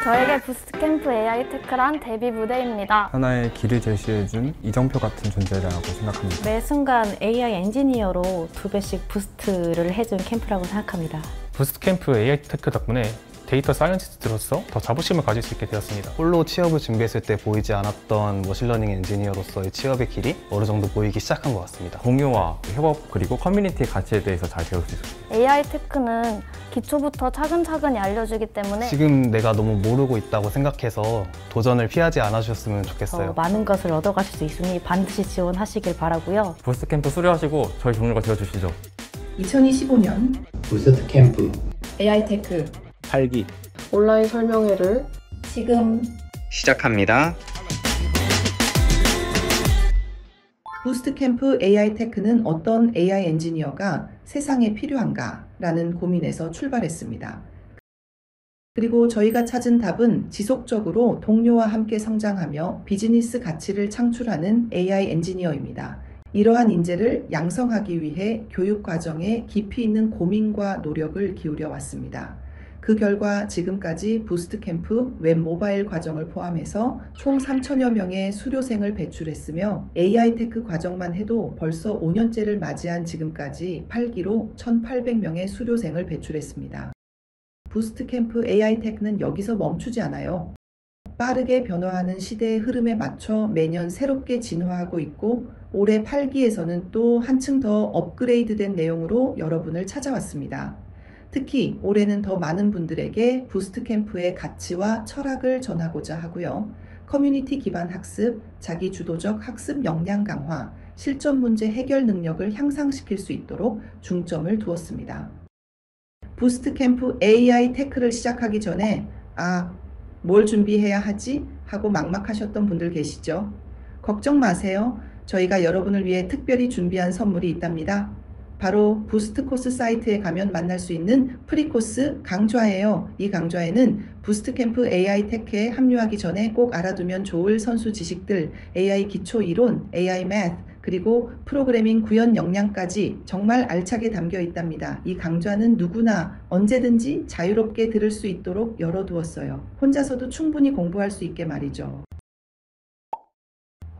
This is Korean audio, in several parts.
저에게 부스트캠프 AI 테크란 데뷔 무대입니다. 하나의 길을 제시해준 이정표 같은 존재라고 생각합니다. 매 순간 AI 엔지니어로 2배씩 부스트를 해준 캠프라고 생각합니다. 부스트캠프 AI 테크 덕분에 데이터 사이언티스트로서 더 자부심을 가질 수 있게 되었습니다. 홀로 취업을 준비했을 때 보이지 않았던 머신러닝 엔지니어로서의 취업의 길이 어느 정도 보이기 시작한 것 같습니다. 공유와 협업 그리고 커뮤니티의 가치에 대해서 잘 배울 수 있었습니다. AI 테크는 기초부터 차근차근히 알려주기 때문에 지금 내가 너무 모르고 있다고 생각해서 도전을 피하지 않아주셨으면 좋겠어요. 많은 것을 얻어가실 수 있으니 반드시 지원하시길 바라고요. 부스트캠프 수료하시고 저희 동료가 되어주시죠. 2025년 부스트캠프 AI 테크 8기 온라인 설명회를 지금 시작합니다. 부스트캠프 AI 테크는 어떤 AI 엔지니어가 세상에 필요한가? 라는 고민에서 출발했습니다. 그리고 저희가 찾은 답은 지속적으로 동료와 함께 성장하며 비즈니스 가치를 창출하는 AI 엔지니어입니다. 이러한 인재를 양성하기 위해 교육 과정에 깊이 있는 고민과 노력을 기울여 왔습니다. 그 결과 지금까지 부스트캠프 웹 모바일 과정을 포함해서 총 3,000여 명의 수료생을 배출했으며 AI 테크 과정만 해도 벌써 5년째를 맞이한 지금까지 8기로 1,800명의 수료생을 배출했습니다. 부스트캠프 AI 테크는 여기서 멈추지 않아요. 빠르게 변화하는 시대의 흐름에 맞춰 매년 새롭게 진화하고 있고 올해 8기에서는 또 한층 더 업그레이드된 내용으로 여러분을 찾아왔습니다. 특히 올해는 더 많은 분들에게 부스트캠프의 가치와 철학을 전하고자 하고요. 커뮤니티 기반 학습, 자기 주도적 학습 역량 강화, 실전 문제 해결 능력을 향상시킬 수 있도록 중점을 두었습니다. 부스트캠프 AI 테크를 시작하기 전에 뭘 준비해야 하지? 하고 막막하셨던 분들 계시죠? 걱정 마세요. 저희가 여러분을 위해 특별히 준비한 선물이 있답니다. 바로 부스트코스 사이트에 가면 만날 수 있는 프리코스 강좌예요. 이 강좌에는 부스트캠프 AI 테크에 합류하기 전에 꼭 알아두면 좋을 선수 지식들, AI 기초 이론, AI 매th, 그리고 프로그래밍 구현 역량까지 정말 알차게 담겨 있답니다. 이 강좌는 누구나 언제든지 자유롭게 들을 수 있도록 열어두었어요. 혼자서도 충분히 공부할 수 있게 말이죠.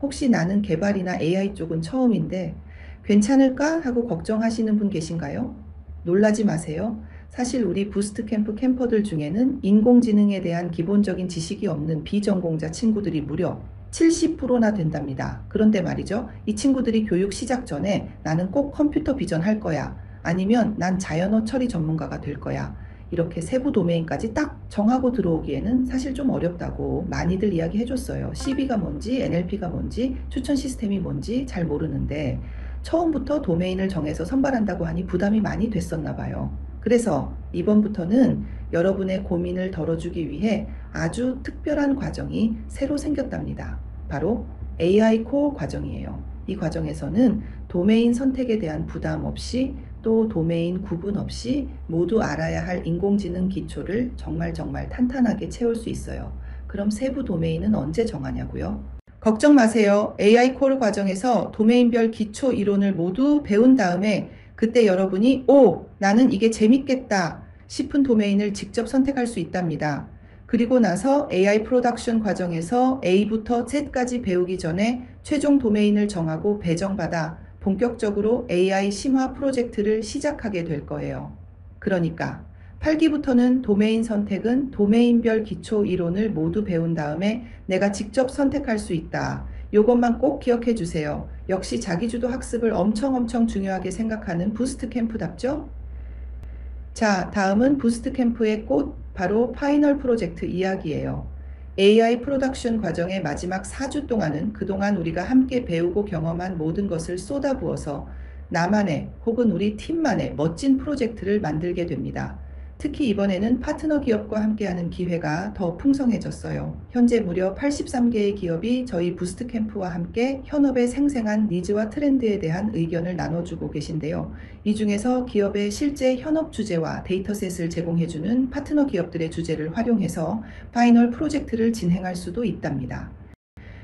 혹시 나는 개발이나 AI 쪽은 처음인데 괜찮을까? 하고 걱정하시는 분 계신가요? 놀라지 마세요. 사실 우리 부스트캠프 캠퍼들 중에는 인공지능에 대한 기본적인 지식이 없는 비전공자 친구들이 무려 70%나 된답니다. 그런데 말이죠. 이 친구들이 교육 시작 전에 나는 꼭 컴퓨터 비전 할 거야. 아니면 난 자연어 처리 전문가가 될 거야. 이렇게 세부 도메인까지 딱 정하고 들어오기에는 사실 좀 어렵다고 많이들 이야기해줬어요. CB가 뭔지, NLP가 뭔지, 추천 시스템이 뭔지 잘 모르는데 처음부터 도메인을 정해서 선발한다고 하니 부담이 많이 됐었나 봐요. 그래서 이번부터는 여러분의 고민을 덜어주기 위해 아주 특별한 과정이 새로 생겼답니다. 바로 AI 코어 과정이에요. 이 과정에서는 도메인 선택에 대한 부담 없이 또 도메인 구분 없이 모두 알아야 할 인공지능 기초를 정말 탄탄하게 채울 수 있어요. 그럼 세부 도메인은 언제 정하냐고요? 걱정 마세요. AI 코어 과정에서 도메인별 기초 이론을 모두 배운 다음에 그때 여러분이 나는 이게 재밌겠다 싶은 도메인을 직접 선택할 수 있답니다. 그리고 나서 AI 프로덕션 과정에서 A부터 Z까지 배우기 전에 최종 도메인을 정하고 배정받아 본격적으로 AI 심화 프로젝트를 시작하게 될 거예요. 그러니까 8기부터는 도메인 선택은 도메인별 기초 이론을 모두 배운 다음에 내가 직접 선택할 수 있다. 이것만 꼭 기억해 주세요. 역시 자기주도 학습을 엄청 중요하게 생각하는 부스트캠프답죠? 자, 다음은 부스트캠프의 꽃, 바로 파이널 프로젝트 이야기예요. AI 프로덕션 과정의 마지막 4주 동안은 그동안 우리가 함께 배우고 경험한 모든 것을 쏟아부어서 나만의 혹은 우리 팀만의 멋진 프로젝트를 만들게 됩니다. 특히 이번에는 파트너 기업과 함께하는 기회가 더 풍성해졌어요. 현재 무려 83개의 기업이 저희 부스트캠프와 함께 현업의 생생한 니즈와 트렌드에 대한 의견을 나눠주고 계신데요. 이 중에서 기업의 실제 현업 주제와 데이터셋을 제공해주는 파트너 기업들의 주제를 활용해서 파이널 프로젝트를 진행할 수도 있답니다.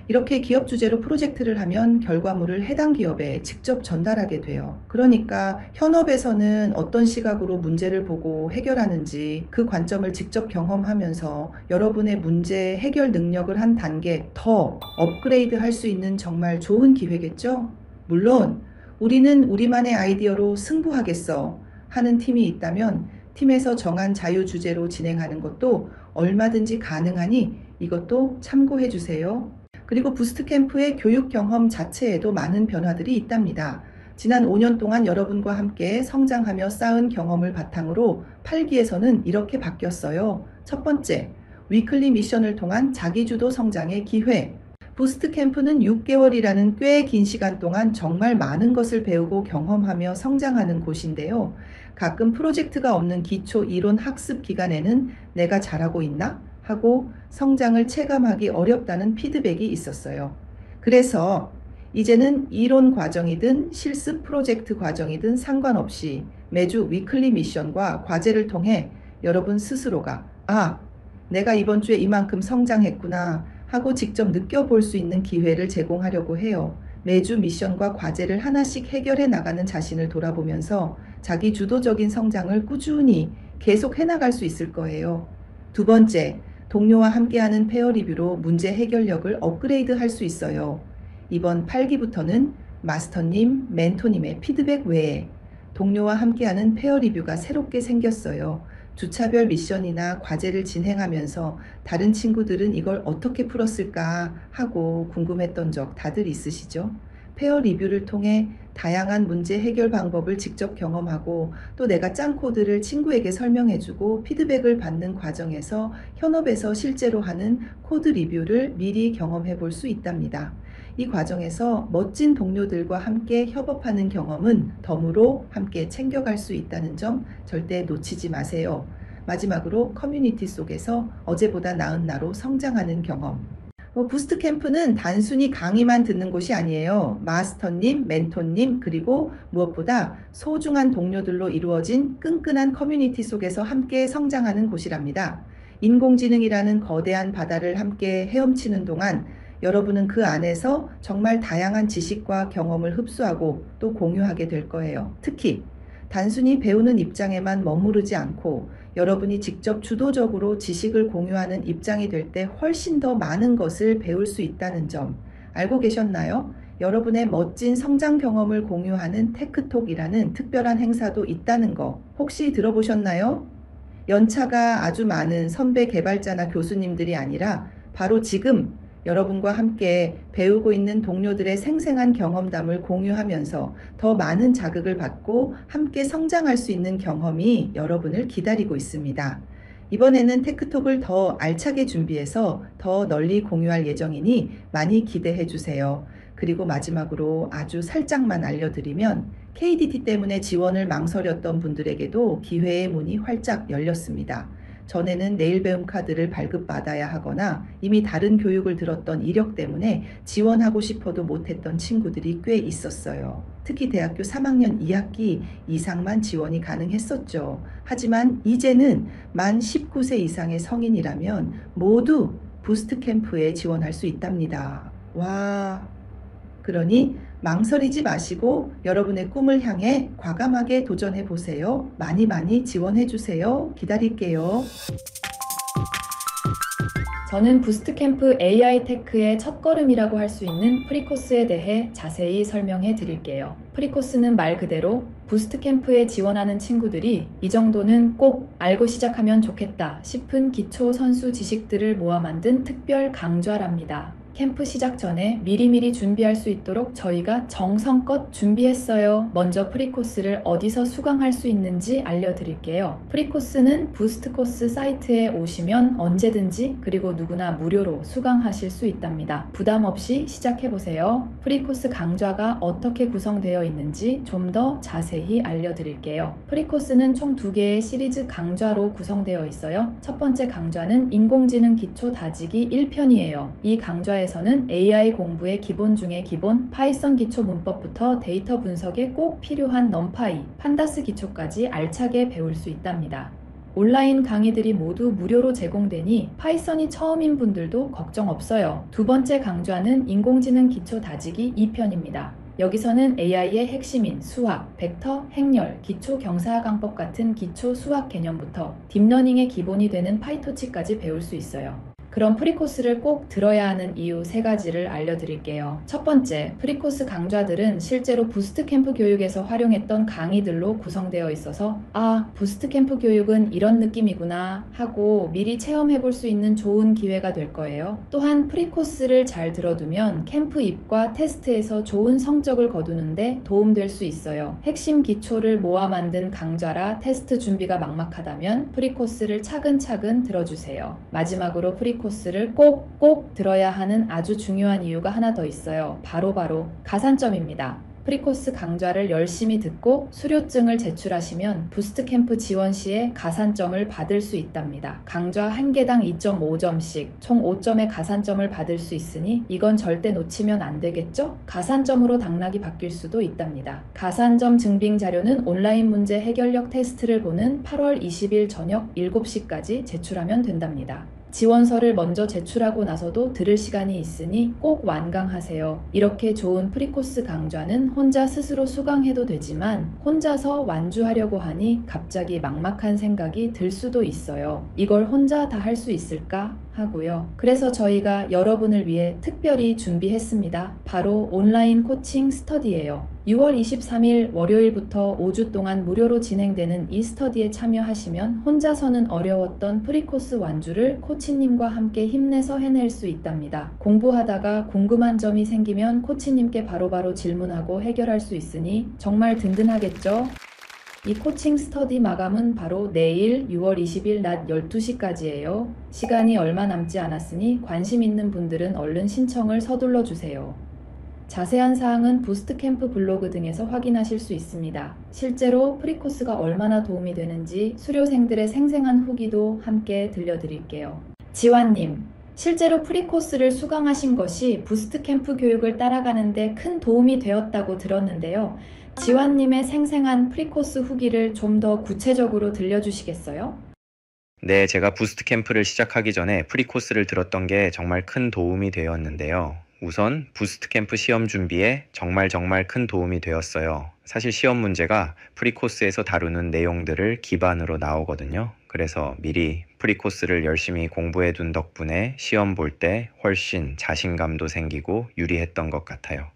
이렇게 기업 주재로 프로젝트를 하면 결과물을 해당 기업에 직접 전달하게 돼요. 그러니까 현업에서는 어떤 시각으로 문제를 보고 해결하는지 그 관점을 직접 경험하면서 여러분의 문제 해결 능력을 한 단계 더 업그레이드 할 수 있는 정말 좋은 기회겠죠? 물론 우리는 우리만의 아이디어로 승부하겠어 하는 팀이 있다면 팀에서 정한 자유 주제로 진행하는 것도 얼마든지 가능하니 이것도 참고해 주세요. 그리고 부스트 캠프의 교육 경험 자체에도 많은 변화들이 있답니다. 지난 5년 동안 여러분과 함께 성장하며 쌓은 경험을 바탕으로 8기에서는 이렇게 바뀌었어요. 첫 번째, 위클리 미션을 통한 자기주도 성장의 기회. 부스트 캠프는 6개월이라는 꽤 긴 시간 동안 정말 많은 것을 배우고 경험하며 성장하는 곳인데요. 가끔 프로젝트가 없는 기초 이론 학습 기간에는 내가 잘하고 있나? 하고 성장을 체감하기 어렵다는 피드백이 있었어요. 그래서 이제는 이론 과정이든 실습 프로젝트 과정이든 상관없이 매주 위클리 미션과 과제를 통해 여러분 스스로가 내가 이번 주에 이만큼 성장했구나 하고 직접 느껴볼 수 있는 기회를 제공하려고 해요. 매주 미션과 과제를 하나씩 해결해 나가는 자신을 돌아보면서 자기 주도적인 성장을 꾸준히 계속 해나갈 수 있을 거예요. 두 번째, 동료와 함께하는 페어 리뷰로 문제 해결력을 업그레이드 할 수 있어요. 이번 8기부터는 마스터님, 멘토님의 피드백 외에 동료와 함께하는 페어 리뷰가 새롭게 생겼어요. 주차별 미션이나 과제를 진행하면서 다른 친구들은 이걸 어떻게 풀었을까 하고 궁금했던 적 다들 있으시죠? 페어 리뷰를 통해 다양한 문제 해결 방법을 직접 경험하고 또 내가 짠 코드를 친구에게 설명해주고 피드백을 받는 과정에서 현업에서 실제로 하는 코드 리뷰를 미리 경험해 볼 수 있답니다. 이 과정에서 멋진 동료들과 함께 협업하는 경험은 덤으로 함께 챙겨갈 수 있다는 점 절대 놓치지 마세요. 마지막으로 커뮤니티 속에서 어제보다 나은 나로 성장하는 경험. 부스트 캠프는 단순히 강의만 듣는 곳이 아니에요. 마스터님, 멘토님, 그리고 무엇보다 소중한 동료들로 이루어진 끈끈한 커뮤니티 속에서 함께 성장하는 곳이랍니다. 인공지능이라는 거대한 바다를 함께 헤엄치는 동안 여러분은 그 안에서 정말 다양한 지식과 경험을 흡수하고 또 공유하게 될 거예요. 특히 단순히 배우는 입장에만 머무르지 않고 여러분이 직접 주도적으로 지식을 공유하는 입장이 될 때 훨씬 더 많은 것을 배울 수 있다는 점 알고 계셨나요? 여러분의 멋진 성장 경험을 공유하는 테크톡이라는 특별한 행사도 있다는 거 혹시 들어보셨나요? 연차가 아주 많은 선배 개발자나 교수님들이 아니라 바로 지금 여러분과 함께 배우고 있는 동료들의 생생한 경험담을 공유하면서 더 많은 자극을 받고 함께 성장할 수 있는 경험이 여러분을 기다리고 있습니다. 이번에는 테크톡을 더 알차게 준비해서 더 널리 공유할 예정이니 많이 기대해 주세요. 그리고 마지막으로 아주 살짝만 알려드리면 KDT 때문에 지원을 망설였던 분들에게도 기회의 문이 활짝 열렸습니다. 전에는 내일 배움 카드를 발급받아야 하거나 이미 다른 교육을 들었던 이력 때문에 지원하고 싶어도 못했던 친구들이 꽤 있었어요. 특히 대학교 3학년 2학기 이상만 지원이 가능했었죠. 하지만 이제는 만 19세 이상의 성인이라면 모두 부스트 캠프에 지원할 수 있답니다. 와, 그러니 망설이지 마시고 여러분의 꿈을 향해 과감하게 도전해 보세요. 많이 지원해 주세요. 기다릴게요. 저는 부스트캠프 AI 테크의 첫걸음이라고 할 수 있는 프리코스에 대해 자세히 설명해 드릴게요. 프리코스는 말 그대로 부스트캠프에 지원하는 친구들이 이 정도는 꼭 알고 시작하면 좋겠다 싶은 기초 선수 지식들을 모아 만든 특별 강좌랍니다. 캠프 시작 전에 미리미리 준비할 수 있도록 저희가 정성껏 준비했어요. 먼저 프리코스를 어디서 수강할 수 있는지 알려드릴게요. 프리코스는 부스트코스 사이트에 오시면 언제든지 그리고 누구나 무료로 수강하실 수 있답니다. 부담 없이 시작해보세요. 프리코스 강좌가 어떻게 구성되어 있는지 좀 더 자세히 알려드릴게요. 프리코스는 총 2개의 시리즈 강좌로 구성되어 있어요. 첫 번째 강좌는 인공지능 기초 다지기 1편이에요. 이 강좌에서는 AI 공부의 기본 중의 기본, 파이썬 기초 문법부터 데이터 분석에 꼭 필요한 넘파이, 판다스 기초까지 알차게 배울 수 있답니다. 온라인 강의들이 모두 무료로 제공되니 파이썬이 처음인 분들도 걱정 없어요. 두 번째 강좌는 인공지능 기초 다지기 2편입니다. 여기서는 AI의 핵심인 수학, 벡터, 행렬, 기초 경사강법 같은 기초 수학 개념부터 딥러닝의 기본이 되는 파이토치까지 배울 수 있어요. 그럼 프리코스를 꼭 들어야 하는 이유 3가지를 알려드릴게요. 첫 번째, 프리코스 강좌들은 실제로 부스트캠프 교육에서 활용했던 강의들로 구성되어 있어서 부스트캠프 교육은 이런 느낌이구나 하고 미리 체험해볼 수 있는 좋은 기회가 될 거예요. 또한 프리코스를 잘 들어두면 캠프 입과 테스트에서 좋은 성적을 거두는데 도움될 수 있어요. 핵심 기초를 모아 만든 강좌라 테스트 준비가 막막하다면 프리코스를 차근차근 들어주세요. 마지막으로 프리코스를 꼭 들어야 하는 아주 중요한 이유가 하나 더 있어요. 바로 가산점입니다. 프리코스 강좌를 열심히 듣고 수료증을 제출하시면 부스트캠프 지원 시에 가산점을 받을 수 있답니다. 강좌 한 개당 2.5점씩 총 5점의 가산점을 받을 수 있으니 이건 절대 놓치면 안 되겠죠? 가산점으로 당락이 바뀔 수도 있답니다. 가산점 증빙 자료는 온라인 문제 해결력 테스트를 보는 8월 20일 저녁 7시까지 제출하면 된답니다. 지원서를 먼저 제출하고 나서도 들을 시간이 있으니 꼭 완강하세요. 이렇게 좋은 프리코스 강좌는 혼자 스스로 수강해도 되지만 혼자서 완주하려고 하니 갑자기 막막한 생각이 들 수도 있어요. 이걸 혼자 다 할 수 있을까? 하고요. 그래서 저희가 여러분을 위해 특별히 준비했습니다. 바로 온라인 코칭 스터디예요. 6월 23일 월요일부터 5주 동안 무료로 진행되는 이 스터디에 참여하시면 혼자서는 어려웠던 프리코스 완주를 코치님과 함께 힘내서 해낼 수 있답니다. 공부하다가 궁금한 점이 생기면 코치님께 바로바로 질문하고 해결할 수 있으니 정말 든든하겠죠? 이 코칭 스터디 마감은 바로 내일 6월 20일 낮 12시까지예요. 시간이 얼마 남지 않았으니 관심 있는 분들은 얼른 신청을 서둘러 주세요. 자세한 사항은 부스트캠프 블로그 등에서 확인하실 수 있습니다. 실제로 프리코스가 얼마나 도움이 되는지 수료생들의 생생한 후기도 함께 들려드릴게요. 지환님, 실제로 프리코스를 수강하신 것이 부스트캠프 교육을 따라가는데 큰 도움이 되었다고 들었는데요. 지환님의 생생한 프리코스 후기를 좀 더 구체적으로 들려주시겠어요? 네, 제가 부스트 캠프를 시작하기 전에 프리코스를 들었던 게 정말 큰 도움이 되었는데요. 우선 부스트 캠프 시험 준비에 정말 큰 도움이 되었어요. 사실 시험 문제가 프리코스에서 다루는 내용들을 기반으로 나오거든요. 그래서 미리 프리코스를 열심히 공부해 둔 덕분에 시험 볼 때 훨씬 자신감도 생기고 유리했던 것 같아요.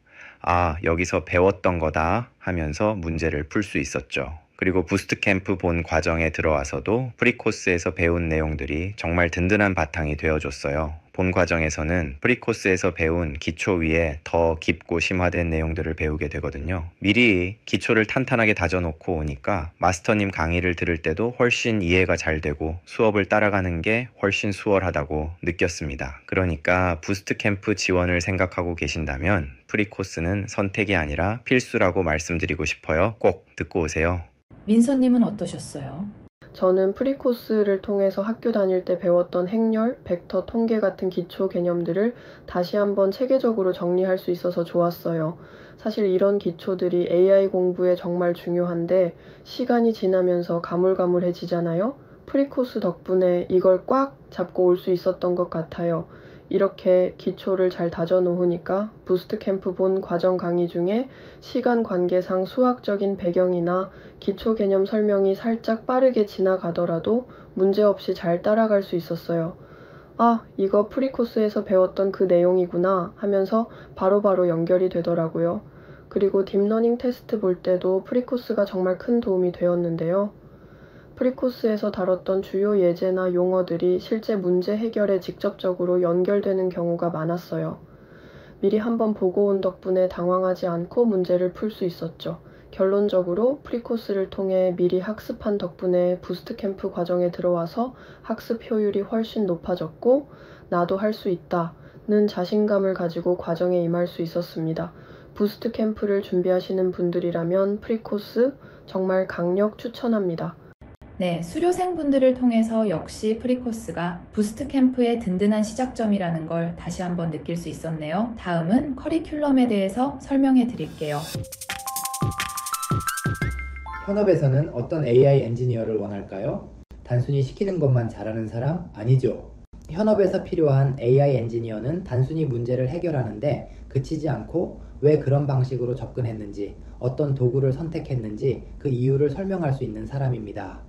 여기서 배웠던 거다 하면서 문제를 풀 수 있었죠. 그리고 부스트 캠프 본 과정에 들어와서도 프리코스에서 배운 내용들이 정말 든든한 바탕이 되어줬어요. 본 과정에서는 프리코스에서 배운 기초 위에 더 깊고 심화된 내용들을 배우게 되거든요. 미리 기초를 탄탄하게 다져놓고 오니까 마스터님 강의를 들을 때도 훨씬 이해가 잘 되고 수업을 따라가는 게 훨씬 수월하다고 느꼈습니다. 그러니까 부스트 캠프 지원을 생각하고 계신다면 프리코스는 선택이 아니라 필수라고 말씀드리고 싶어요. 꼭 듣고 오세요. 민서님은 어떠셨어요? 저는 프리코스를 통해서 학교 다닐 때 배웠던 행렬, 벡터, 통계 같은 기초 개념들을 다시 한번 체계적으로 정리할 수 있어서 좋았어요. 사실 이런 기초들이 AI 공부에 정말 중요한데 시간이 지나면서 가물가물해지잖아요. 프리코스 덕분에 이걸 꽉 잡고 올 수 있었던 것 같아요. 이렇게 기초를 잘 다져놓으니까 부스트 캠프 본 과정 강의 중에 시간 관계상 수학적인 배경이나 기초 개념 설명이 살짝 빠르게 지나가더라도 문제없이 잘 따라갈 수 있었어요. 이거 프리코스에서 배웠던 그 내용이구나 하면서 바로바로 연결이 되더라고요. 그리고 딥러닝 테스트 볼 때도 프리코스가 정말 큰 도움이 되었는데요. 프리코스에서 다뤘던 주요 예제나 용어들이 실제 문제 해결에 직접적으로 연결되는 경우가 많았어요. 미리 한번 보고 온 덕분에 당황하지 않고 문제를 풀 수 있었죠. 결론적으로 프리코스를 통해 미리 학습한 덕분에 부스트 캠프 과정에 들어와서 학습 효율이 훨씬 높아졌고 나도 할 수 있다는 자신감을 가지고 과정에 임할 수 있었습니다. 부스트 캠프를 준비하시는 분들이라면 프리코스 정말 강력 추천합니다. 네, 수료생분들을 통해서 역시 프리코스가 부스트 캠프의 든든한 시작점이라는 걸 다시 한번 느낄 수 있었네요. 다음은 커리큘럼에 대해서 설명해 드릴게요. 현업에서는 어떤 AI 엔지니어를 원할까요? 단순히 시키는 것만 잘하는 사람 아니죠. 현업에서 필요한 AI 엔지니어는 단순히 문제를 해결하는데 그치지 않고 왜 그런 방식으로 접근했는지, 어떤 도구를 선택했는지 그 이유를 설명할 수 있는 사람입니다.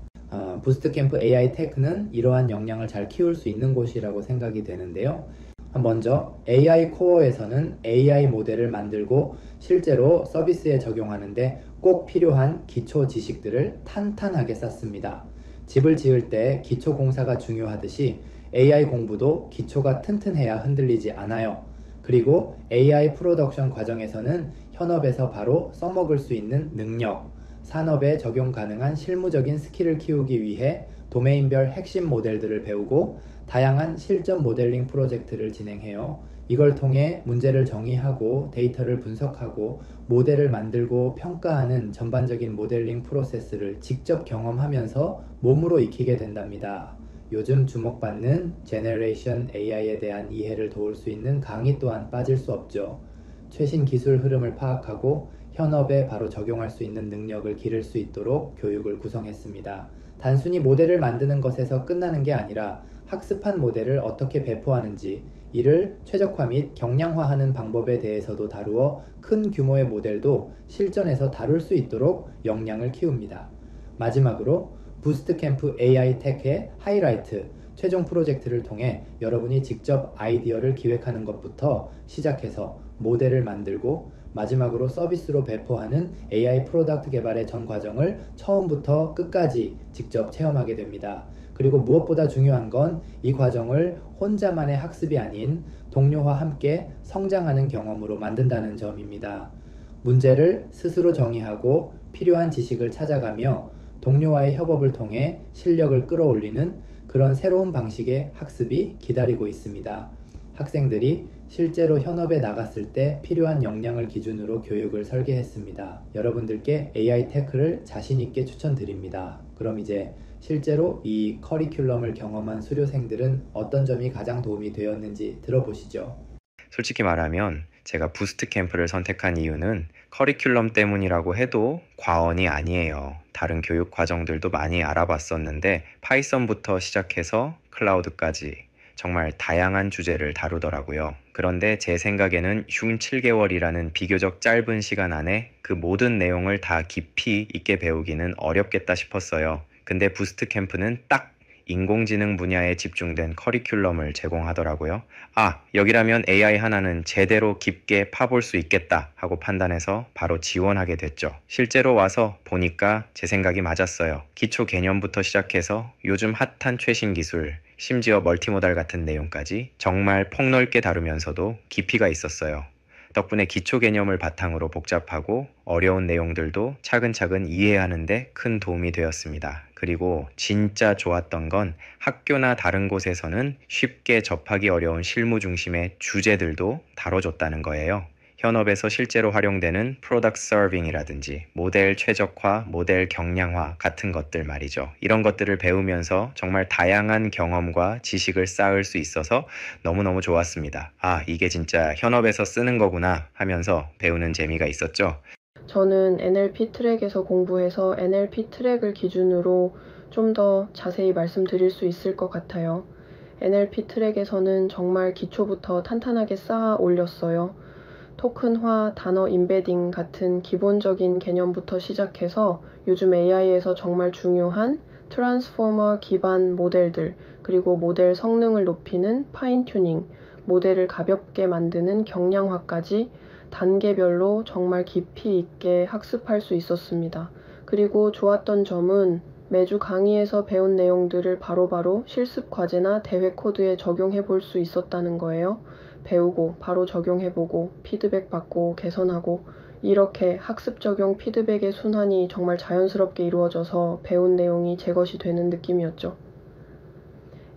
부스트캠프 AI 테크는 이러한 역량을 잘 키울 수 있는 곳이라고 생각이 되는데요. 먼저 AI 코어에서는 AI 모델을 만들고 실제로 서비스에 적용하는데 꼭 필요한 기초 지식들을 탄탄하게 쌓습니다. 집을 지을 때 기초 공사가 중요하듯이 AI 공부도 기초가 튼튼해야 흔들리지 않아요. 그리고 AI 프로덕션 과정에서는 현업에서 바로 써먹을 수 있는 능력, 산업에 적용 가능한 실무적인 스킬을 키우기 위해 도메인별 핵심 모델들을 배우고 다양한 실전 모델링 프로젝트를 진행해요. 이걸 통해 문제를 정의하고 데이터를 분석하고 모델을 만들고 평가하는 전반적인 모델링 프로세스를 직접 경험하면서 몸으로 익히게 된답니다. 요즘 주목받는 제너레이션 AI에 대한 이해를 도울 수 있는 강의 또한 빠질 수 없죠. 최신 기술 흐름을 파악하고 현업에 바로 적용할 수 있는 능력을 기를 수 있도록 교육을 구성했습니다. 단순히 모델을 만드는 것에서 끝나는 게 아니라 학습한 모델을 어떻게 배포하는지, 이를 최적화 및 경량화하는 방법에 대해서도 다루어 큰 규모의 모델도 실전에서 다룰 수 있도록 역량을 키웁니다. 마지막으로 부스트캠프 AI 테크의 하이라이트, 최종 프로젝트를 통해 여러분이 직접 아이디어를 기획하는 것부터 시작해서 모델을 만들고 마지막으로 서비스로 배포하는 AI 프로덕트 개발의 전 과정을 처음부터 끝까지 직접 체험하게 됩니다. 그리고 무엇보다 중요한 건 이 과정을 혼자만의 학습이 아닌 동료와 함께 성장하는 경험으로 만든다는 점입니다. 문제를 스스로 정의하고 필요한 지식을 찾아가며 동료와의 협업을 통해 실력을 끌어올리는 그런 새로운 방식의 학습이 기다리고 있습니다. 학생들이 실제로 현업에 나갔을 때 필요한 역량을 기준으로 교육을 설계했습니다. 여러분들께 AI 테크를 자신 있게 추천드립니다. 그럼 이제 실제로 이 커리큘럼을 경험한 수료생들은 어떤 점이 가장 도움이 되었는지 들어보시죠. 솔직히 말하면 제가 부스트 캠프를 선택한 이유는 커리큘럼 때문이라고 해도 과언이 아니에요. 다른 교육 과정들도 많이 알아봤었는데 파이썬부터 시작해서 클라우드까지 정말 다양한 주제를 다루더라고요. 그런데 제 생각에는 흉 7개월이라는 비교적 짧은 시간 안에 그 모든 내용을 다 깊이 있게 배우기는 어렵겠다 싶었어요. 근데 부스트 캠프는 딱 인공지능 분야에 집중된 커리큘럼을 제공하더라고요. 여기라면 AI 하나는 제대로 깊게 파볼 수 있겠다 하고 판단해서 바로 지원하게 됐죠. 실제로 와서 보니까 제 생각이 맞았어요. 기초 개념부터 시작해서 요즘 핫한 최신 기술, 심지어 멀티모달 같은 내용까지 정말 폭넓게 다루면서도 깊이가 있었어요. 덕분에 기초 개념을 바탕으로 복잡하고 어려운 내용들도 차근차근 이해하는 데 큰 도움이 되었습니다. 그리고 진짜 좋았던 건 학교나 다른 곳에서는 쉽게 접하기 어려운 실무 중심의 주제들도 다뤄줬다는 거예요. 현업에서 실제로 활용되는 프로덕트 서빙이라든지 모델 최적화, 모델 경량화 같은 것들 말이죠. 이런 것들을 배우면서 정말 다양한 경험과 지식을 쌓을 수 있어서 너무너무 좋았습니다. 이게 진짜 현업에서 쓰는 거구나 하면서 배우는 재미가 있었죠. 저는 NLP 트랙에서 공부해서 NLP 트랙을 기준으로 좀 더 자세히 말씀드릴 수 있을 것 같아요. NLP 트랙에서는 정말 기초부터 탄탄하게 쌓아 올렸어요. 토큰화, 단어 임베딩 같은 기본적인 개념부터 시작해서 요즘 AI에서 정말 중요한 트랜스포머 기반 모델들, 그리고 모델 성능을 높이는 파인 튜닝, 모델을 가볍게 만드는 경량화까지 단계별로 정말 깊이 있게 학습할 수 있었습니다. 그리고 좋았던 점은 매주 강의에서 배운 내용들을 바로바로 실습 과제나 대회 코드에 적용해 볼 수 있었다는 거예요. 배우고 바로 적용해보고 피드백 받고 개선하고 이렇게 학습 적용 피드백의 순환이 정말 자연스럽게 이루어져서 배운 내용이 제 것이 되는 느낌이었죠.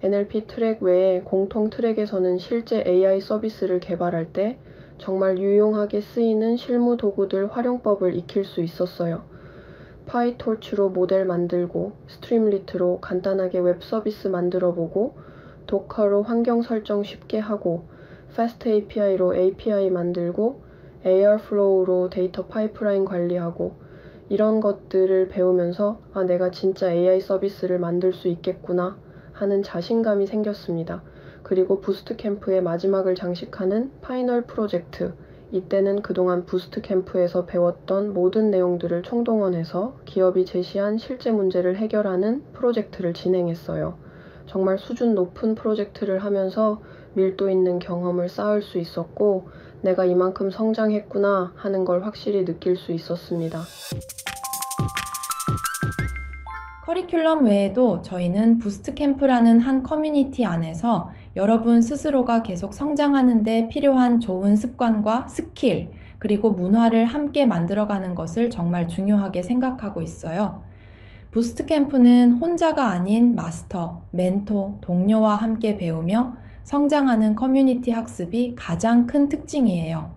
NLP 트랙 외에 공통 트랙에서는 실제 AI 서비스를 개발할 때 정말 유용하게 쓰이는 실무 도구들 활용법을 익힐 수 있었어요. 파이토치로 모델 만들고 스트림리트로 간단하게 웹 서비스 만들어보고 도커로 환경 설정 쉽게 하고 패스트 API로 API 만들고 에어플로우로 데이터 파이프라인 관리하고 이런 것들을 배우면서 내가 진짜 AI 서비스를 만들 수 있겠구나 하는 자신감이 생겼습니다. 그리고 부스트 캠프의 마지막을 장식하는 파이널 프로젝트, 이때는 그동안 부스트 캠프에서 배웠던 모든 내용들을 총동원해서 기업이 제시한 실제 문제를 해결하는 프로젝트를 진행했어요. 정말 수준 높은 프로젝트를 하면서 밀도 있는 경험을 쌓을 수 있었고 내가 이만큼 성장했구나 하는 걸 확실히 느낄 수 있었습니다. 커리큘럼 외에도 저희는 부스트 캠프라는 한 커뮤니티 안에서 여러분 스스로가 계속 성장하는 데 필요한 좋은 습관과 스킬, 그리고 문화를 함께 만들어가는 것을 정말 중요하게 생각하고 있어요. 부스트 캠프는 혼자가 아닌 마스터, 멘토, 동료와 함께 배우며 성장하는 커뮤니티 학습이 가장 큰 특징이에요.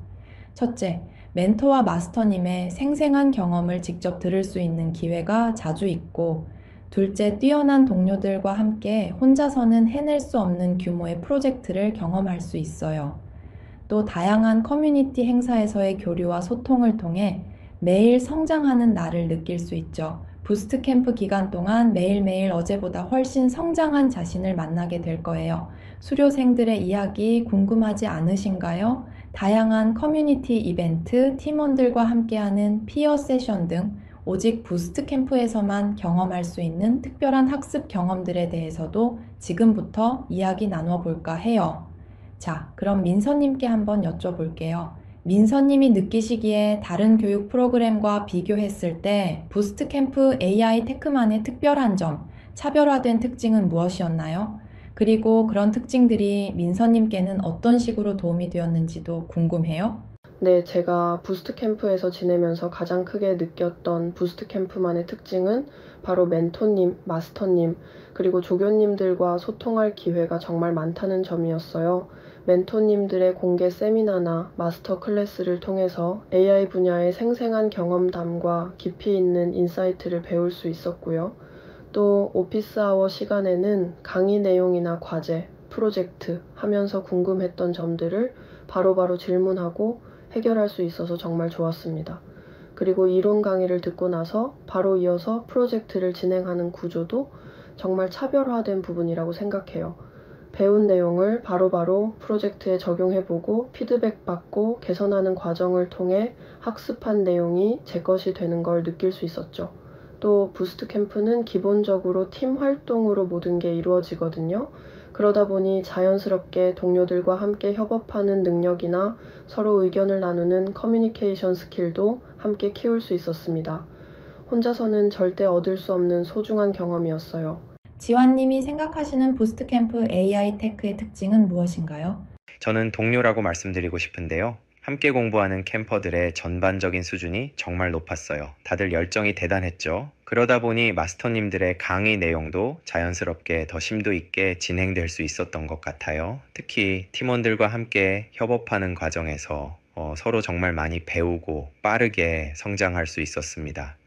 첫째, 멘토와 마스터님의 생생한 경험을 직접 들을 수 있는 기회가 자주 있고, 둘째, 뛰어난 동료들과 함께 혼자서는 해낼 수 없는 규모의 프로젝트를 경험할 수 있어요. 또 다양한 커뮤니티 행사에서의 교류와 소통을 통해 매일 성장하는 나를 느낄 수 있죠. 부스트 캠프 기간 동안 매일매일 어제보다 훨씬 성장한 자신을 만나게 될 거예요. 수료생들의 이야기 궁금하지 않으신가요? 다양한 커뮤니티 이벤트, 팀원들과 함께하는 피어 세션 등 오직 부스트 캠프에서만 경험할 수 있는 특별한 학습 경험들에 대해서도 지금부터 이야기 나눠 볼까 해요. 자, 그럼 민서님께 한번 여쭤볼게요. 민서님이 느끼시기에 다른 교육 프로그램과 비교했을 때 부스트 캠프 AI 테크만의 특별한 점, 차별화된 특징은 무엇이었나요? 그리고 그런 특징들이 민서님께는 어떤 식으로 도움이 되었는지도 궁금해요. 네, 제가 부스트 캠프에서 지내면서 가장 크게 느꼈던 부스트 캠프만의 특징은 바로 멘토님, 마스터님, 그리고 조교님들과 소통할 기회가 정말 많다는 점이었어요. 멘토님들의 공개 세미나나 마스터 클래스를 통해서 AI 분야의 생생한 경험담과 깊이 있는 인사이트를 배울 수 있었고요. 또 오피스 아워 시간에는 강의 내용이나 과제, 프로젝트 하면서 궁금했던 점들을 바로바로 질문하고 해결할 수 있어서 정말 좋았습니다. 그리고 이론 강의를 듣고 나서 바로 이어서 프로젝트를 진행하는 구조도 정말 차별화된 부분이라고 생각해요. 배운 내용을 바로바로 프로젝트에 적용해보고 피드백받고 개선하는 과정을 통해 학습한 내용이 제 것이 되는 걸 느낄 수 있었죠. 또 부스트 캠프는 기본적으로 팀 활동으로 모든 게 이루어지거든요. 그러다 보니 자연스럽게 동료들과 함께 협업하는 능력이나 서로 의견을 나누는 커뮤니케이션 스킬도 함께 키울 수 있었습니다. 혼자서는 절대 얻을 수 없는 소중한 경험이었어요. 지환님이 생각하시는 부스트 캠프 AI 테크의 특징은 무엇인가요? 저는 동료라고 말씀드리고 싶은데요. 함께 공부하는 캠퍼들의 전반적인 수준이 정말 높았어요. 다들 열정이 대단했죠. 그러다 보니 마스터님들의 강의 내용도 자연스럽게 더 심도 있게 진행될 수 있었던 것 같아요. 특히 팀원들과 함께 협업하는 과정에서 서로 정말 많이 배우고 빠르게 성장할 수 있었습니다.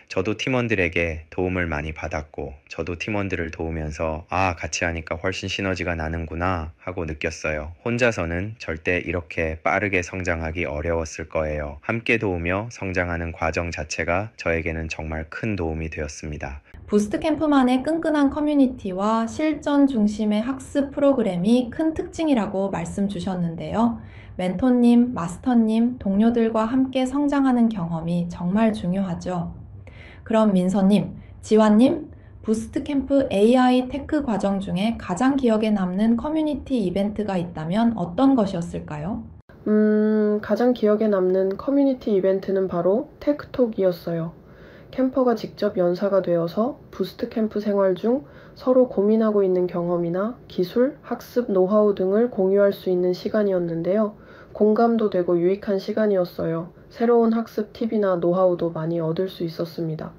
저도 팀원들에게 도움을 많이 받았고 저도 팀원들을 도우면서 같이 하니까 훨씬 시너지가 나는구나 하고 느꼈어요. 혼자서는 절대 이렇게 빠르게 성장하기 어려웠을 거예요. 함께 도우며 성장하는 과정 자체가 저에게는 정말 큰 도움이 되었습니다. 부스트 캠프만의 끈끈한 커뮤니티와 실전 중심의 학습 프로그램이 큰 특징이라고 말씀 주셨는데요. 멘토님, 마스터님, 동료들과 함께 성장하는 경험이 정말 중요하죠. 그럼 민서님, 지환님, 부스트 캠프 AI 테크 과정 중에 가장 기억에 남는 커뮤니티 이벤트가 있다면 어떤 것이었을까요? 가장 기억에 남는 커뮤니티 이벤트는 바로 테크톡이었어요. 캠퍼가 직접 연사가 되어서 부스트 캠프 생활 중 서로 고민하고 있는 경험이나 기술, 학습 노하우 등을 공유할 수 있는 시간이었는데요. 공감도 되고 유익한 시간이었어요. 새로운 학습 팁이나 노하우도 많이 얻을 수 있었습니다.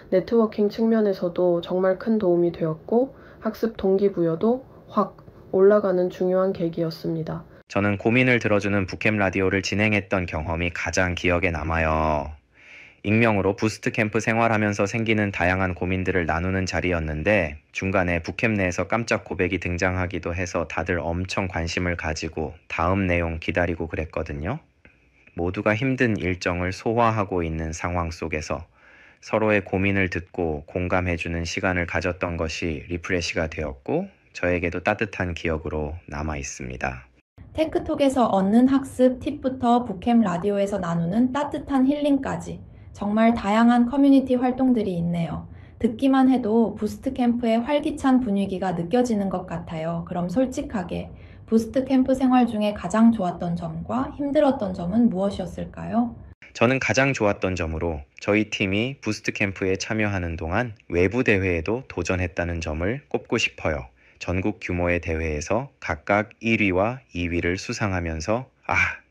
네트워킹 측면에서도 정말 큰 도움이 되었고 학습 동기부여도 확 올라가는 중요한 계기였습니다. 저는 고민을 들어주는 북캠 라디오를 진행했던 경험이 가장 기억에 남아요. 익명으로 부스트 캠프 생활하면서 생기는 다양한 고민들을 나누는 자리였는데 중간에 북캠 내에서 깜짝 고백이 등장하기도 해서 다들 엄청 관심을 가지고 다음 내용 기다리고 그랬거든요. 모두가 힘든 일정을 소화하고 있는 상황 속에서 서로의 고민을 듣고 공감해주는 시간을 가졌던 것이 리프레시가 되었고 저에게도 따뜻한 기억으로 남아 있습니다. 테크톡에서 얻는 학습 팁부터 북캠 라디오에서 나누는 따뜻한 힐링까지 정말 다양한 커뮤니티 활동들이 있네요. 듣기만 해도 부스트 캠프의 활기찬 분위기가 느껴지는 것 같아요. 그럼 솔직하게 부스트 캠프 생활 중에 가장 좋았던 점과 힘들었던 점은 무엇이었을까요? 저는 가장 좋았던 점으로 저희 팀이 부스트 캠프에 참여하는 동안 외부 대회에도 도전했다는 점을 꼽고 싶어요. 전국 규모의 대회에서 각각 1위와 2위를 수상하면서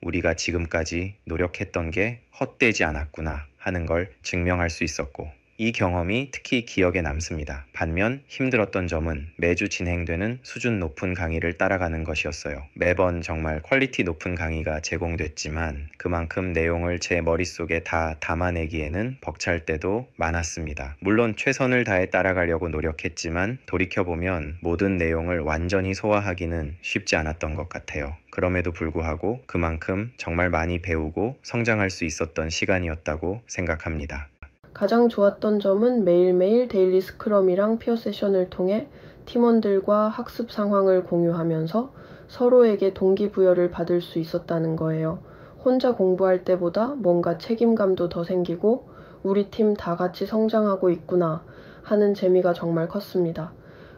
우리가 지금까지 노력했던 게 헛되지 않았구나 하는 걸 증명할 수 있었고 이 경험이 특히 기억에 남습니다. 반면 힘들었던 점은 매주 진행되는 수준 높은 강의를 따라가는 것이었어요. 매번 정말 퀄리티 높은 강의가 제공됐지만 그만큼 내용을 제 머릿속에 다 담아내기에는 벅찰 때도 많았습니다. 물론 최선을 다해 따라가려고 노력했지만 돌이켜보면 모든 내용을 완전히 소화하기는 쉽지 않았던 것 같아요. 그럼에도 불구하고 그만큼 정말 많이 배우고 성장할 수 있었던 시간이었다고 생각합니다. 가장 좋았던 점은 매일매일 데일리 스크럼이랑 피어 세션을 통해 팀원들과 학습 상황을 공유하면서 서로에게 동기부여를 받을 수 있었다는 거예요. 혼자 공부할 때보다 뭔가 책임감도 더 생기고 우리 팀 다 같이 성장하고 있구나 하는 재미가 정말 컸습니다.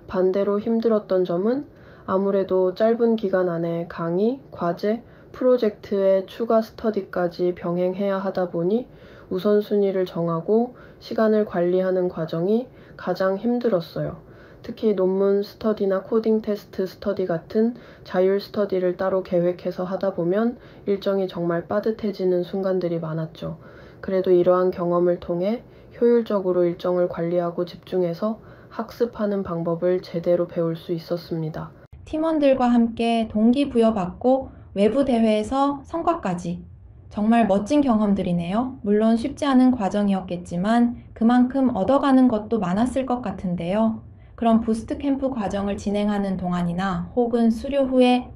반대로 힘들었던 점은 아무래도 짧은 기간 안에 강의, 과제, 프로젝트의 추가 스터디까지 병행해야 하다 보니 우선순위를 정하고 시간을 관리하는 과정이 가장 힘들었어요. 특히 논문 스터디나 코딩 테스트 스터디 같은 자율 스터디를 따로 계획해서 하다 보면 일정이 정말 빠듯해지는 순간들이 많았죠. 그래도 이러한 경험을 통해 효율적으로 일정을 관리하고 집중해서 학습하는 방법을 제대로 배울 수 있었습니다. 팀원들과 함께 동기부여받고 외부 대회에서 성과까지 정말 멋진 경험들이네요. 물론 쉽지 않은 과정이었겠지만 그만큼 얻어가는 것도 많았을 것 같은데요. 그럼 부스트 캠프 과정을 진행하는 동안이나 혹은 수료 후에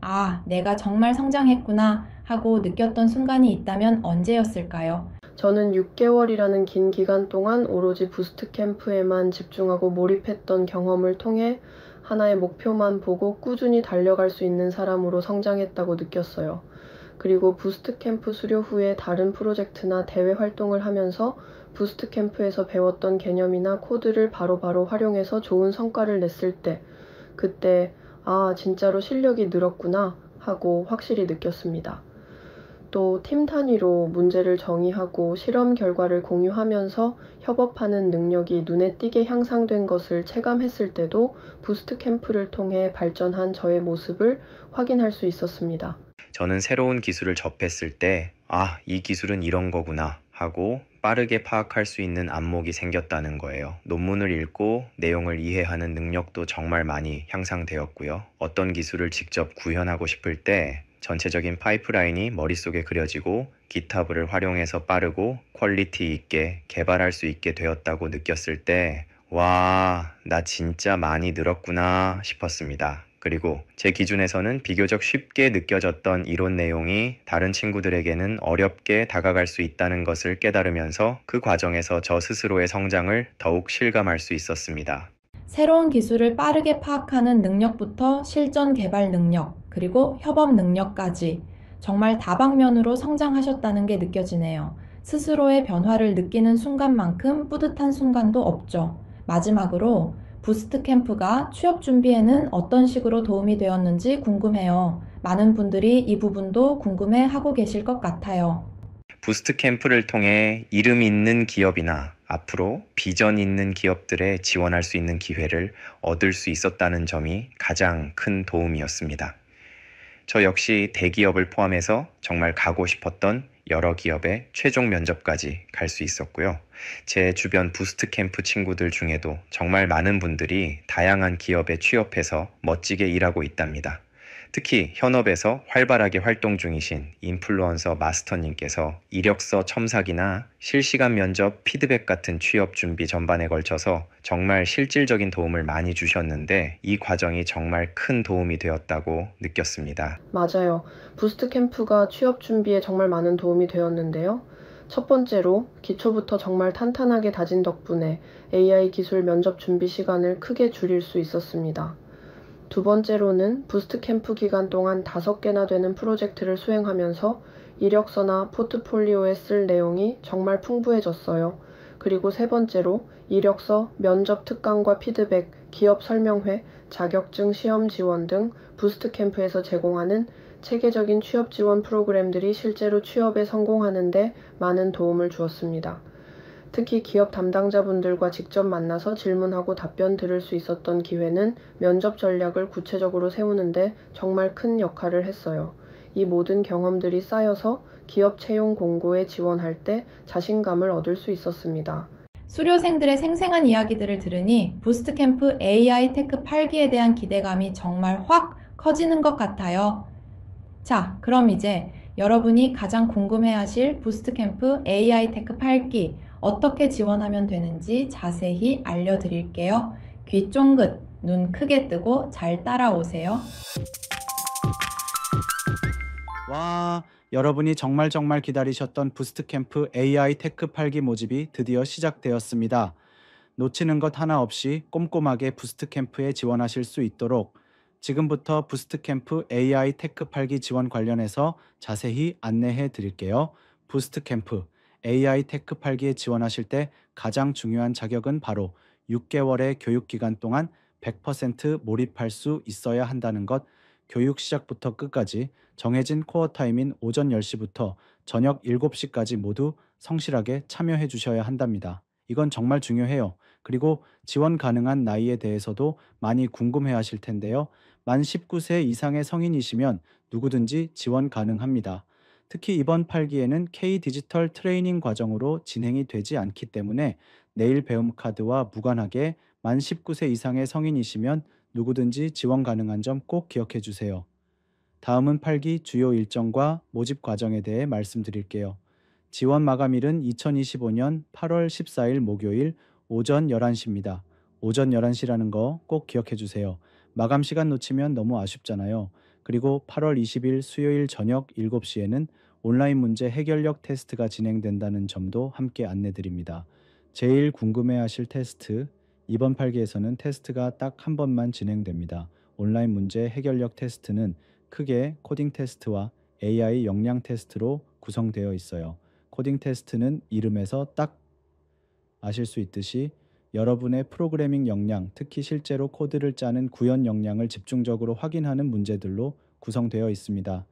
내가 정말 성장했구나 하고 느꼈던 순간이 있다면 언제였을까요? 저는 6개월이라는 긴 기간 동안 오로지 부스트 캠프에만 집중하고 몰입했던 경험을 통해 하나의 목표만 보고 꾸준히 달려갈 수 있는 사람으로 성장했다고 느꼈어요. 그리고 부스트 캠프 수료 후에 다른 프로젝트나 대회 활동을 하면서 부스트 캠프에서 배웠던 개념이나 코드를 바로바로 활용해서 좋은 성과를 냈을 때 그때 진짜로 실력이 늘었구나 하고 확실히 느꼈습니다. 또 팀 단위로 문제를 정의하고 실험 결과를 공유하면서 협업하는 능력이 눈에 띄게 향상된 것을 체감했을 때도 부스트 캠프를 통해 발전한 저의 모습을 확인할 수 있었습니다. 저는 새로운 기술을 접했을 때 이 기술은 이런 거구나 하고 빠르게 파악할 수 있는 안목이 생겼다는 거예요. 논문을 읽고 내용을 이해하는 능력도 정말 많이 향상되었고요. 어떤 기술을 직접 구현하고 싶을 때 전체적인 파이프라인이 머릿속에 그려지고 GitHub을 활용해서 빠르고 퀄리티 있게 개발할 수 있게 되었다고 느꼈을 때 나 진짜 많이 늘었구나 싶었습니다. 그리고 제 기준에서는 비교적 쉽게 느껴졌던 이론 내용이 다른 친구들에게는 어렵게 다가갈 수 있다는 것을 깨달으면서 그 과정에서 저 스스로의 성장을 더욱 실감할 수 있었습니다. 새로운 기술을 빠르게 파악하는 능력부터 실전 개발 능력, 그리고 협업 능력까지 정말 다방면으로 성장하셨다는 게 느껴지네요. 스스로의 변화를 느끼는 순간만큼 뿌듯한 순간도 없죠. 마지막으로 부스트 캠프가 취업 준비에는 어떤 식으로 도움이 되었는지 궁금해요. 많은 분들이 이 부분도 궁금해하고 계실 것 같아요. 부스트 캠프를 통해 이름 있는 기업이나 앞으로 비전 있는 기업들에 지원할 수 있는 기회를 얻을 수 있었다는 점이 가장 큰 도움이었습니다. 저 역시 대기업을 포함해서 정말 가고 싶었던 여러 기업의 최종 면접까지 갈 수 있었고요. 제 주변 부스트 캠프 친구들 중에도 정말 많은 분들이 다양한 기업에 취업해서 멋지게 일하고 있답니다. 특히 현업에서 활발하게 활동 중이신 인플루언서 마스터님께서 이력서 첨삭이나 실시간 면접 피드백 같은 취업 준비 전반에 걸쳐서 정말 실질적인 도움을 많이 주셨는데 이 과정이 정말 큰 도움이 되었다고 느꼈습니다. 맞아요. 부스트 캠프가 취업 준비에 정말 많은 도움이 되었는데요. 첫 번째로 기초부터 정말 탄탄하게 다진 덕분에 AI 기술 면접 준비 시간을 크게 줄일 수 있었습니다. 두 번째로는 부스트 캠프 기간 동안 5개나 되는 프로젝트를 수행하면서 이력서나 포트폴리오에 쓸 내용이 정말 풍부해졌어요. 그리고 세 번째로 이력서, 면접 특강과 피드백, 기업 설명회, 자격증 시험 지원 등 부스트 캠프에서 제공하는 체계적인 취업 지원 프로그램들이 실제로 취업에 성공하는 데 많은 도움을 주었습니다. 특히 기업 담당자분들과 직접 만나서 질문하고 답변 들을 수 있었던 기회는 면접 전략을 구체적으로 세우는데 정말 큰 역할을 했어요. 이 모든 경험들이 쌓여서 기업 채용 공고에 지원할 때 자신감을 얻을 수 있었습니다. 수료생들의 생생한 이야기들을 들으니 부스트캠프 AI 테크 8기에 대한 기대감이 정말 확 커지는 것 같아요. 자, 그럼 이제 여러분이 가장 궁금해하실 부스트캠프 AI 테크 8기 어떻게 지원하면 되는지 자세히 알려드릴게요. 귀 쫑긋, 눈 크게 뜨고 잘 따라오세요. 와, 여러분이 정말 기다리셨던 부스트캠프 AI 테크 8기 모집이 드디어 시작되었습니다. 놓치는 것 하나 없이 꼼꼼하게 부스트캠프에 지원하실 수 있도록 지금부터 부스트캠프 AI 테크 8기 지원 관련해서 자세히 안내해 드릴게요. 부스트캠프 AI 테크 8기에 지원하실 때 가장 중요한 자격은 바로 6개월의 교육기간 동안 100% 몰입할 수 있어야 한다는 것, 교육 시작부터 끝까지 정해진 코어 타임인 오전 10시부터 저녁 7시까지 모두 성실하게 참여해 주셔야 한답니다. 이건 정말 중요해요. 그리고 지원 가능한 나이에 대해서도 많이 궁금해 하실 텐데요. 만 19세 이상의 성인이시면 누구든지 지원 가능합니다. 특히 이번 8기에는 K-디지털 트레이닝 과정으로 진행이 되지 않기 때문에 내일 배움 카드와 무관하게 만 19세 이상의 성인이시면 누구든지 지원 가능한 점 꼭 기억해 주세요. 다음은 8기 주요 일정과 모집 과정에 대해 말씀드릴게요. 지원 마감일은 2025년 8월 14일 목요일 오전 11시입니다. 오전 11시라는 거 꼭 기억해 주세요. 마감 시간 놓치면 너무 아쉽잖아요. 그리고 8월 20일 수요일 저녁 7시에는 온라인 문제 해결력 테스트가 진행된다는 점도 함께 안내드립니다. 제일 궁금해하실 테스트, 이번 8기에서는 테스트가 딱 한 번만 진행됩니다. 온라인 문제 해결력 테스트는 크게 코딩 테스트와 AI 역량 테스트로 구성되어 있어요. 코딩 테스트는 이름에서 딱 아실 수 있듯이 여러분의 프로그래밍 역량, 특히 실제로 코드를 짜는 구현 역량을 집중적으로 확인하는 문제들로 구성되어 있습니다.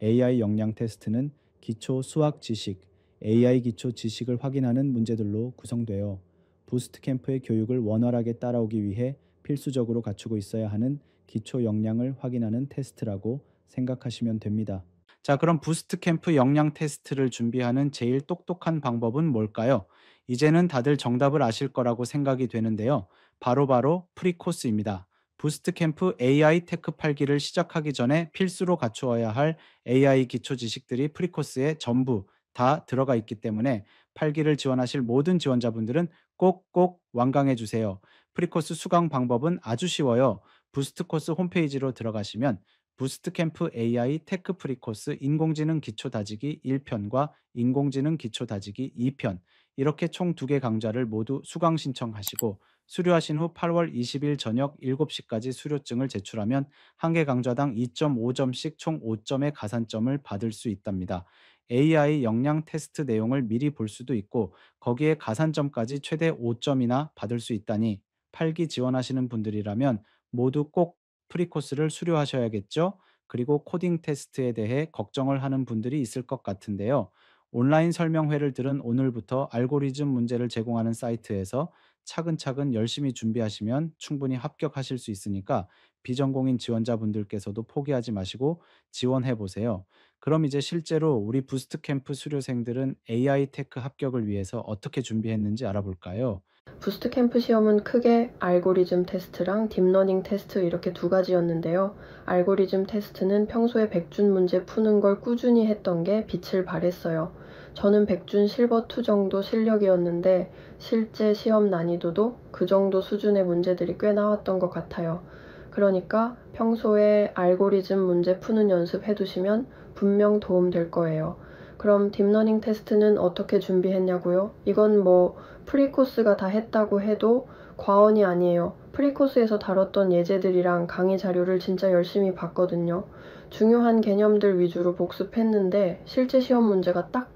AI 역량 테스트는 기초 수학 지식, AI 기초 지식을 확인하는 문제들로 구성되어 부스트 캠프의 교육을 원활하게 따라오기 위해 필수적으로 갖추고 있어야 하는 기초 역량을 확인하는 테스트라고 생각하시면 됩니다. 자, 그럼 부스트 캠프 역량 테스트를 준비하는 제일 똑똑한 방법은 뭘까요? 이제는 다들 정답을 아실 거라고 생각이 되는데요. 바로 프리코스입니다. 부스트 캠프 AI 테크 8기를 시작하기 전에 필수로 갖추어야 할 AI 기초 지식들이 프리코스에 전부 다 들어가 있기 때문에 8기를 지원하실 모든 지원자분들은 꼭꼭 완강해 주세요. 프리코스 수강 방법은 아주 쉬워요. 부스트 코스 홈페이지로 들어가시면 부스트 캠프 AI 테크 프리코스 인공지능 기초 다지기 1편과 인공지능 기초 다지기 2편 이렇게 총 2개 강좌를 모두 수강 신청하시고 수료하신 후 8월 20일 저녁 7시까지 수료증을 제출하면 한 개 강좌당 2.5점씩 총 5점의 가산점을 받을 수 있답니다. AI 역량 테스트 내용을 미리 볼 수도 있고 거기에 가산점까지 최대 5점이나 받을 수 있다니 8기 지원하시는 분들이라면 모두 꼭 프리코스를 수료하셔야겠죠? 그리고 코딩 테스트에 대해 걱정을 하는 분들이 있을 것 같은데요. 온라인 설명회를 들은 오늘부터 알고리즘 문제를 제공하는 사이트에서 차근차근 열심히 준비하시면 충분히 합격하실 수 있으니까 비전공인 지원자분들께서도 포기하지 마시고 지원해 보세요. 그럼 이제 실제로 우리 부스트 캠프 수료생들은 AI 테크 합격을 위해서 어떻게 준비했는지 알아볼까요? 부스트 캠프 시험은 크게 알고리즘 테스트랑 딥러닝 테스트 이렇게 2가지였는데요. 알고리즘 테스트는 평소에 백준 문제 푸는 걸 꾸준히 했던 게 빛을 발했어요. 저는 백준 실버 2 정도 실력이었는데 실제 시험 난이도도 그 정도 수준의 문제들이 꽤 나왔던 것 같아요. 그러니까 평소에 알고리즘 문제 푸는 연습 해두시면 분명 도움 될 거예요. 그럼 딥러닝 테스트는 어떻게 준비했냐고요? 이건 뭐 프리코스가 다 했다고 해도 과언이 아니에요. 프리코스에서 다뤘던 예제들이랑 강의 자료를 진짜 열심히 봤거든요. 중요한 개념들 위주로 복습했는데 실제 시험 문제가 딱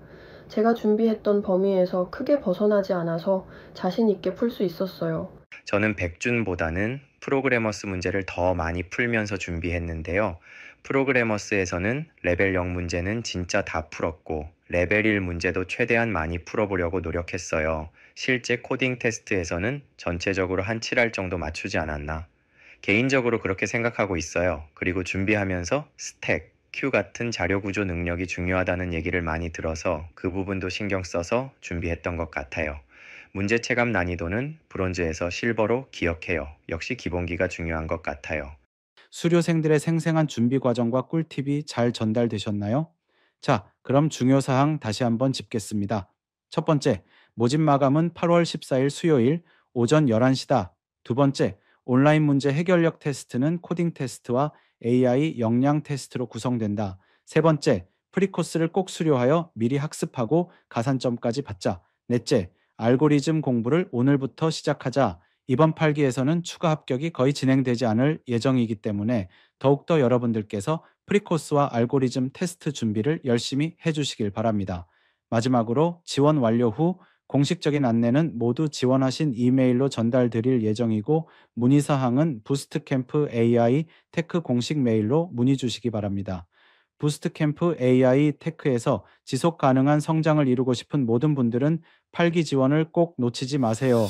제가 준비했던 범위에서 크게 벗어나지 않아서 자신 있게 풀 수 있었어요. 저는 백준보다는 프로그래머스 문제를 더 많이 풀면서 준비했는데요. 프로그래머스에서는 레벨 0 문제는 진짜 다 풀었고 레벨 1 문제도 최대한 많이 풀어보려고 노력했어요. 실제 코딩 테스트에서는 전체적으로 한 7할 정도 맞추지 않았나. 개인적으로 그렇게 생각하고 있어요. 그리고 준비하면서 스택, 큐 같은 자료 구조 능력이 중요하다는 얘기를 많이 들어서 그 부분도 신경 써서 준비했던 것 같아요. 문제 체감 난이도는 브론즈에서 실버로 기억해요. 역시 기본기가 중요한 것 같아요. 수료생들의 생생한 준비 과정과 꿀팁이 잘 전달되셨나요? 자, 그럼 중요 사항 다시 한번 짚겠습니다. 첫 번째, 모집 마감은 8월 14일 수요일 오전 11시다. 두 번째, 온라인 문제 해결력 테스트는 코딩 테스트와 AI 역량 테스트로 구성된다. 세 번째, 프리코스를 꼭 수료하여 미리 학습하고 가산점까지 받자. 넷째, 알고리즘 공부를 오늘부터 시작하자. 이번 8기에서는 추가 합격이 거의 진행되지 않을 예정이기 때문에 더욱더 여러분들께서 프리코스와 알고리즘 테스트 준비를 열심히 해주시길 바랍니다. 마지막으로 지원 완료 후 공식적인 안내는 모두 지원하신 이메일로 전달드릴 예정이고 문의사항은 부스트캠프 AI 테크 공식 메일로 문의 주시기 바랍니다. 부스트캠프 AI 테크에서 지속 가능한 성장을 이루고 싶은 모든 분들은 8기 지원을 꼭 놓치지 마세요.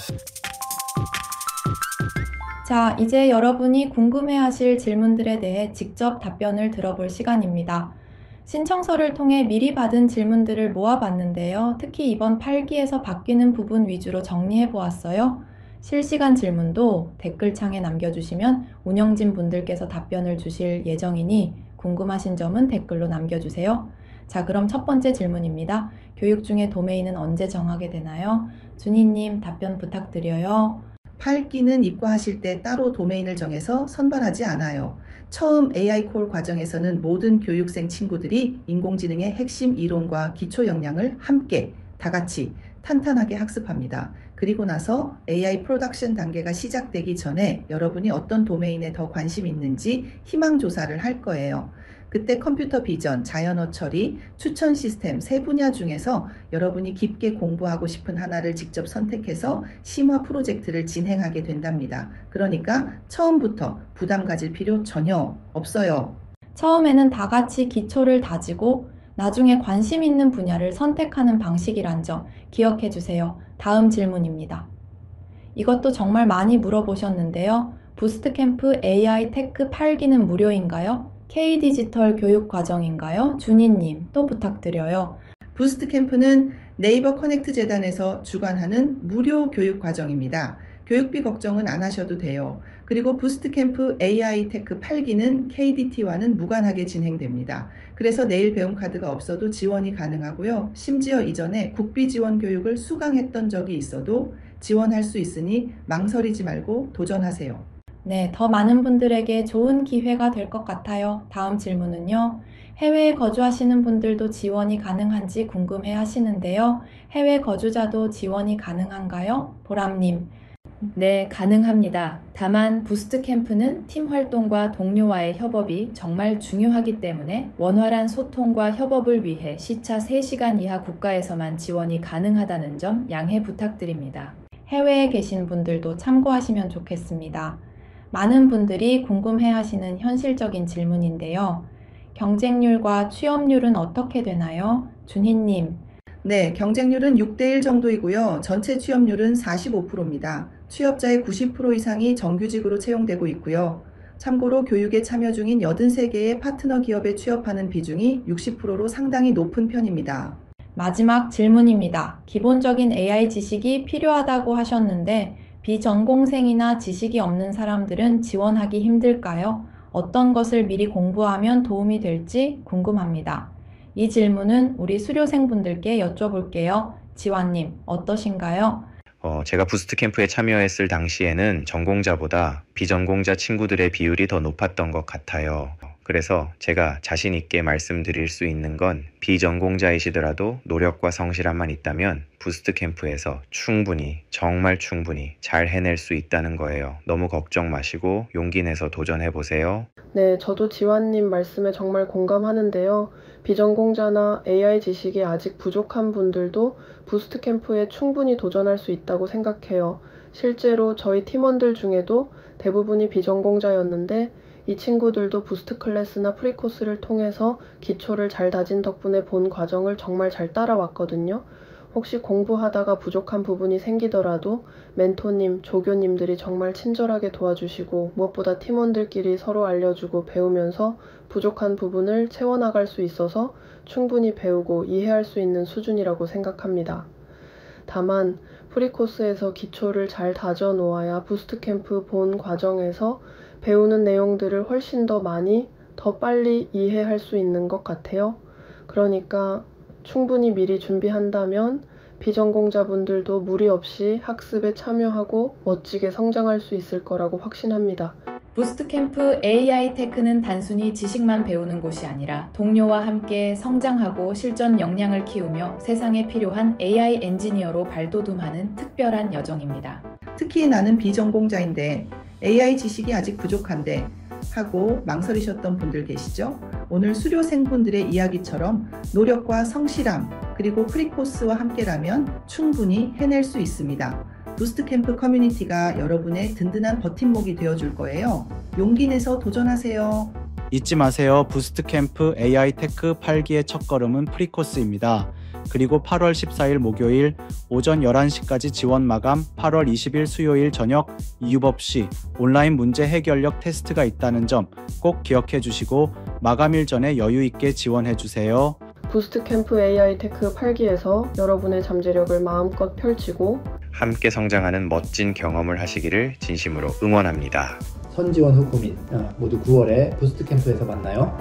자, 이제 여러분이 궁금해하실 질문들에 대해 직접 답변을 들어볼 시간입니다. 신청서를 통해 미리 받은 질문들을 모아봤는데요. 특히 이번 8기에서 바뀌는 부분 위주로 정리해보았어요. 실시간 질문도 댓글창에 남겨주시면 운영진 분들께서 답변을 주실 예정이니 궁금하신 점은 댓글로 남겨주세요. 자, 그럼 첫 번째 질문입니다. 교육 중에 도메인은 언제 정하게 되나요? 준희님 답변 부탁드려요. 8기는 입과하실 때 따로 도메인을 정해서 선발하지 않아요. 처음 AI 콜 과정에서는 모든 교육생 친구들이 인공지능의 핵심 이론과 기초 역량을 함께 다 같이 탄탄하게 학습합니다. 그리고 나서 AI 프로덕션 단계가 시작되기 전에 여러분이 어떤 도메인에 더 관심 있는지 희망 조사를 할 거예요. 그때 컴퓨터 비전, 자연어 처리, 추천 시스템 세 분야 중에서 여러분이 깊게 공부하고 싶은 하나를 직접 선택해서 심화 프로젝트를 진행하게 된답니다. 그러니까 처음부터 부담 가질 필요 전혀 없어요. 처음에는 다 같이 기초를 다지고 나중에 관심 있는 분야를 선택하는 방식이란 점 기억해 주세요. 다음 질문입니다. 이것도 정말 많이 물어보셨는데요. 부스트캠프 AI 테크 8기는 무료인가요? K디지털 교육 과정인가요? 준희님 또 부탁드려요. 부스트캠프는 네이버 커넥트 재단에서 주관하는 무료 교육 과정입니다. 교육비 걱정은 안 하셔도 돼요. 그리고 부스트캠프 AI 테크 8기는 KDT와는 무관하게 진행됩니다. 그래서 내일 배움 카드가 없어도 지원이 가능하고요. 심지어 이전에 국비 지원 교육을 수강했던 적이 있어도 지원할 수 있으니 망설이지 말고 도전하세요. 네, 더 많은 분들에게 좋은 기회가 될 것 같아요. 다음 질문은요. 해외에 거주하시는 분들도 지원이 가능한지 궁금해 하시는데요. 해외 거주자도 지원이 가능한가요? 보람님. 네, 가능합니다. 다만 부스트 캠프는 팀 활동과 동료와의 협업이 정말 중요하기 때문에 원활한 소통과 협업을 위해 시차 3시간 이하 국가에서만 지원이 가능하다는 점 양해 부탁드립니다. 해외에 계신 분들도 참고하시면 좋겠습니다. 많은 분들이 궁금해하시는 현실적인 질문인데요. 경쟁률과 취업률은 어떻게 되나요? 준희님. 네, 경쟁률은 6대1 정도이고요. 전체 취업률은 45%입니다. 취업자의 90% 이상이 정규직으로 채용되고 있고요. 참고로 교육에 참여 중인 83개의 파트너 기업에 취업하는 비중이 60%로 상당히 높은 편입니다. 마지막 질문입니다. 기본적인 AI 지식이 필요하다고 하셨는데 비전공생이나 지식이 없는 사람들은 지원하기 힘들까요? 어떤 것을 미리 공부하면 도움이 될지 궁금합니다. 이 질문은 우리 수료생분들께 여쭤볼게요. 지환님, 어떠신가요? 제가 부스트 캠프에 참여했을 당시에는 전공자보다 비전공자 친구들의 비율이 더 높았던 것 같아요. 그래서 제가 자신 있게 말씀드릴 수 있는 건 비전공자이시더라도 노력과 성실함만 있다면 부스트 캠프에서 충분히, 정말 충분히 잘 해낼 수 있다는 거예요. 너무 걱정 마시고 용기 내서 도전해보세요. 네, 저도 지환님 말씀에 정말 공감하는데요. 비전공자나 AI 지식이 아직 부족한 분들도 부스트 캠프에 충분히 도전할 수 있다고 생각해요. 실제로 저희 팀원들 중에도 대부분이 비전공자였는데 이 친구들도 부스트 클래스나 프리코스를 통해서 기초를 잘 다진 덕분에 본 과정을 정말 잘 따라왔거든요. 혹시 공부하다가 부족한 부분이 생기더라도 멘토님, 조교님들이 정말 친절하게 도와주시고 무엇보다 팀원들끼리 서로 알려주고 배우면서 부족한 부분을 채워나갈 수 있어서 충분히 배우고 이해할 수 있는 수준이라고 생각합니다. 다만 프리코스에서 기초를 잘 다져 놓아야 부스트 캠프 본 과정에서 배우는 내용들을 훨씬 더 많이, 더 빨리 이해할 수 있는 것 같아요. 그러니까 충분히 미리 준비한다면 비전공자분들도 무리 없이 학습에 참여하고 멋지게 성장할 수 있을 거라고 확신합니다. 부스트캠프 AI 테크는 단순히 지식만 배우는 곳이 아니라 동료와 함께 성장하고 실전 역량을 키우며 세상에 필요한 AI 엔지니어로 발돋움하는 특별한 여정입니다. 특히 나는 비전공자인데 AI 지식이 아직 부족한데 하고 망설이셨던 분들 계시죠? 오늘 수료생분들의 이야기처럼 노력과 성실함 그리고 프리코스와 함께라면 충분히 해낼 수 있습니다. 부스트캠프 커뮤니티가 여러분의 든든한 버팀목이 되어줄 거예요. 용기 내서 도전하세요. 잊지 마세요. 부스트캠프 AI 테크 8기의 첫걸음은 프리코스입니다. 그리고 8월 14일 목요일 오전 11시까지 지원 마감, 8월 20일 수요일 저녁 이유 없이 온라인 문제 해결력 테스트가 있다는 점 꼭 기억해 주시고 마감일 전에 여유 있게 지원해 주세요. 부스트캠프 AI 테크 8기에서 여러분의 잠재력을 마음껏 펼치고 함께 성장하는 멋진 경험을 하시기를 진심으로 응원합니다. 선지원 후 고민 모두 9월에 부스트 캠프에서 만나요.